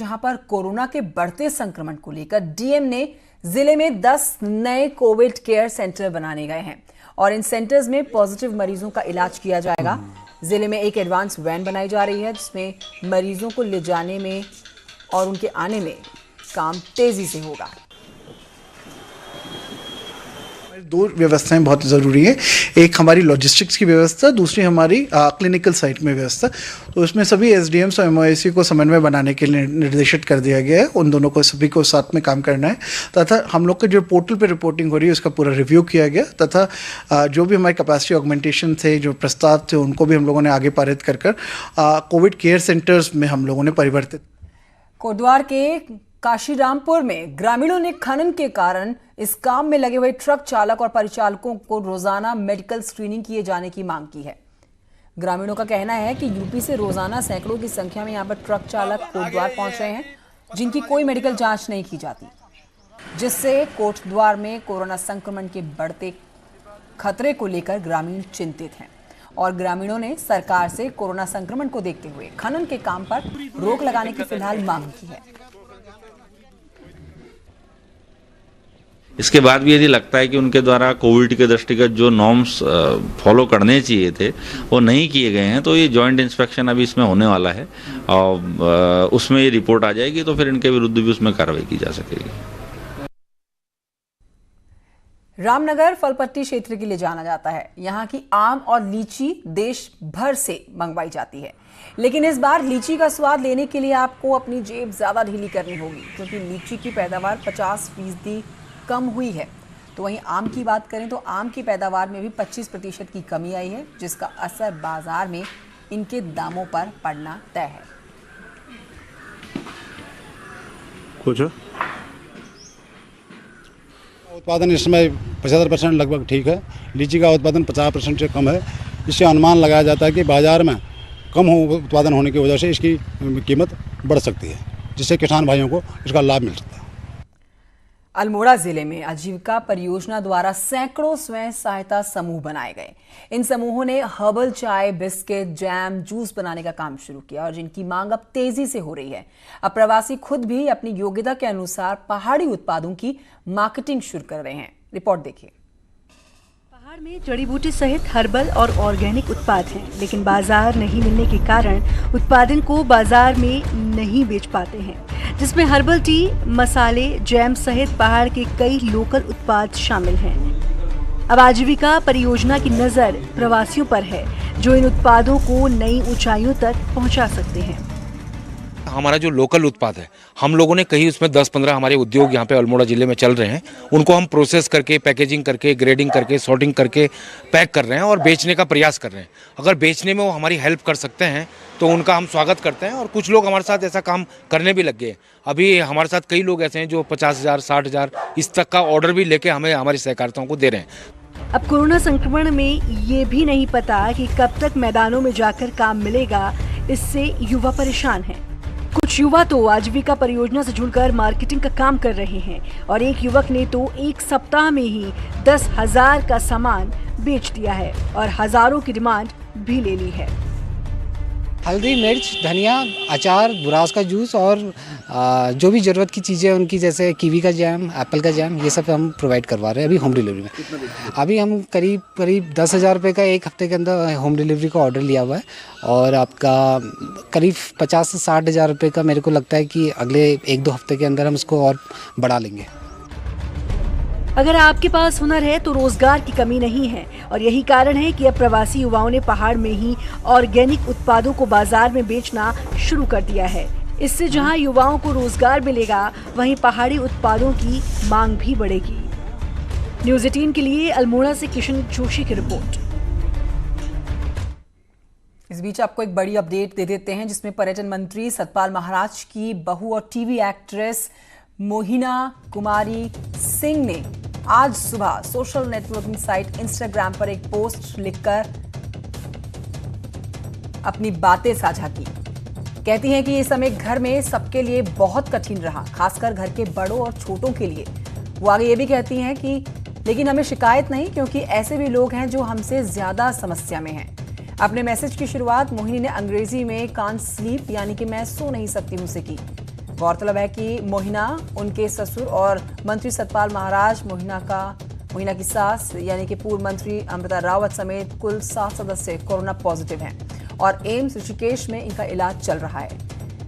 जहां पर कोरोना के बढ़ते संक्रमण को लेकर डीएम ने जिले में 10 नए कोविड केयर सेंटर बनाने गए हैं और इन सेंटर्स में पॉजिटिव मरीजों का इलाज किया जाएगा। जिले में एक एडवांस वैन बनाई जा रही है जिसमें मरीजों को ले जाने में और उनके आने में काम तेजी से होगा। दो व्यवस्थाएं बहुत ज़रूरी है, एक हमारी लॉजिस्टिक्स की व्यवस्था, दूसरी हमारी क्लिनिकल साइट में व्यवस्था। तो इसमें सभी एसडीएम्स और एमओएसी को समन्वय बनाने के लिए निर्देशित कर दिया गया है। उन दोनों को सभी को साथ में काम करना है तथा हम लोग के जो पोर्टल पे रिपोर्टिंग हो रही है उसका पूरा रिव्यू किया गया तथा जो भी हमारे कैपेसिटी ऑगमेंटेशन थे, जो प्रस्ताव थे, उनको भी हम लोगों ने आगे पारित कर कोविड केयर सेंटर्स में हम लोगों ने परिवर्तित। कोटद्वार के काशीरामपुर में ग्रामीणों ने खनन के कारण इस काम में लगे हुए ट्रक चालक और परिचालकों को रोजाना मेडिकल स्क्रीनिंग किए जाने की मांग की है। ग्रामीणों का कहना है कि यूपी से रोजाना सैकड़ों की संख्या में यहां पर ट्रक चालक कोटद्वार पहुंच रहे हैं जिनकी कोई मेडिकल जांच नहीं की जाती, जिससे कोटद्वार में कोरोना संक्रमण के बढ़ते खतरे को लेकर ग्रामीण चिंतित हैं और ग्रामीणों ने सरकार से कोरोना संक्रमण को देखते हुए खनन के काम पर रोक लगाने की फिलहाल मांग की है। इसके बाद भी यदि लगता है कि उनके द्वारा कोविड के दृष्टिगत जो नॉर्म्स फॉलो करने चाहिए थे वो नहीं किए गए हैं, तो ये जॉइंट इंस्पेक्शन अभी इसमें होने वाला है और उसमें ये रिपोर्ट आ जाएगी तो फिर इनके विरुद्ध भी उसमें कार्रवाई की जा सकेगी। रामनगर फलपट्टी क्षेत्र के लिए जाना जाता है। यहाँ की आम और लीची देश भर से मंगवाई जाती है, लेकिन इस बार लीची का स्वाद लेने के लिए आपको अपनी जेब ज्यादा ढीली करनी होगी क्योंकि लीची की पैदावार 50% कम हुई है। तो वहीं आम की बात करें तो आम की पैदावार में भी 25% की कमी आई है, जिसका असर बाजार में इनके दामों पर पड़ना तय है। कुछ उत्पादन इस समय 75% लगभग ठीक है। लीची का उत्पादन 50% से कम है। इससे अनुमान लगाया जाता है कि बाजार में कम उत्पादन होने की वजह से इसकी कीमत बढ़ सकती है, जिससे किसान भाइयों को इसका लाभ मिल सकता है। अल्मोड़ा जिले में आजीविका परियोजना द्वारा सैकड़ों स्वयं सहायता समूह बनाए गए। इन समूहों ने हर्बल चाय, बिस्किट, जैम, जूस बनाने का काम शुरू किया और जिनकी मांग अब तेजी से हो रही है। अब प्रवासी खुद भी अपनी योग्यता के अनुसार पहाड़ी उत्पादों की मार्केटिंग शुरू कर रहे हैं। रिपोर्ट देखिए। पहाड़ में जड़ी बूटी सहित हर्बल और ऑर्गेनिक उत्पाद हैं, लेकिन बाजार नहीं मिलने के कारण उत्पादन को बाजार में नहीं बेच पाते हैं, जिसमें हर्बल टी, मसाले, जैम सहित पहाड़ के कई लोकल उत्पाद शामिल हैं। अब आजीविका परियोजना की नजर प्रवासियों पर है, जो इन उत्पादों को नई ऊंचाइयों तक पहुंचा सकते हैं। हमारा जो लोकल उत्पाद है, हम लोगों ने कहीं उसमें 10-15 हमारे उद्योग यहाँ पे अल्मोड़ा जिले में चल रहे हैं, उनको हम प्रोसेस करके, पैकेजिंग करके, ग्रेडिंग करके, सॉर्टिंग करके पैक कर रहे हैं और बेचने का प्रयास कर रहे हैं। अगर बेचने में वो हमारी हेल्प कर सकते हैं तो उनका हम स्वागत करते हैं और कुछ लोग हमारे साथ ऐसा काम करने भी लग गए। अभी हमारे साथ कई लोग ऐसे हैं जो 50,000, 60,000 इस तक का ऑर्डर भी लेके हमें हमारी सहकारिताओं को दे रहे हैं। अब कोरोना संक्रमण में ये भी नहीं पता कि कब तक मैदानों में जाकर काम मिलेगा, इससे युवा परेशान हैं। कुछ युवा तो आजीविका परियोजना से जुड़कर मार्केटिंग का काम कर रहे हैं और एक युवक ने तो एक सप्ताह में ही 10,000 का सामान बेच दिया है और हजारों की डिमांड भी ले ली है। हल्दी, मिर्च, धनिया, अचार, बुरास का जूस और जो भी ज़रूरत की चीज़ें उनकी, जैसे कीवी का जैम, एप्पल का जैम, ये सब हम प्रोवाइड करवा रहे हैं अभी होम डिलीवरी में। अभी हम करीब 10,000 रुपये का एक हफ्ते के अंदर होम डिलीवरी का ऑर्डर लिया हुआ है और आपका करीब 50 से 60,000 रुपये का मेरे को लगता है कि अगले 1-2 हफ्ते के अंदर हम इसको और बढ़ा लेंगे। अगर आपके पास हुनर है तो रोजगार की कमी नहीं है और यही कारण है कि अब प्रवासी युवाओं ने पहाड़ में ही ऑर्गेनिक उत्पादों को बाजार में बेचना शुरू कर दिया है। इससे जहां युवाओं को रोजगार मिलेगा, वहीं पहाड़ी उत्पादों की मांग भी बढ़ेगी। न्यूज़ 18 के लिए अल्मोड़ा से किशन जोशी की रिपोर्ट। इस बीच आपको एक बड़ी अपडेट दे देते हैं, जिसमें पर्यटन मंत्री सतपाल महाराज की बहू और टीवी एक्ट्रेस मोहिना कुमारी सिंह ने आज सुबह सोशल नेटवर्किंग साइट इंस्टाग्राम पर एक पोस्ट लिखकर अपनी बातें साझा की। कहती हैं कि ये समय घर में सबके लिए बहुत कठिन रहा, खासकर घर के बड़ों और छोटों के लिए। वो आगे ये भी कहती हैं कि लेकिन हमें शिकायत नहीं, क्योंकि ऐसे भी लोग हैं जो हमसे ज्यादा समस्या में हैं। अपने मैसेज की शुरुआत मोहिनी ने अंग्रेजी में कांट स्लीप यानी कि मैं सो नहीं सकती हूं से की। गौरतलब है कि मोहिना, उनके ससुर और मंत्री सतपाल महाराज, मोहिना की सास यानी कि पूर्व मंत्री अमृता रावत समेत कुल 7 सदस्य कोरोना पॉजिटिव हैं और एम्स ऋषिकेश में इनका इलाज चल रहा है।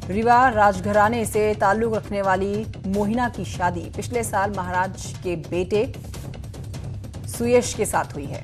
रीवा राजघराने से ताल्लुक रखने वाली मोहिना की शादी पिछले साल महाराज के बेटे सुयश के साथ हुई है।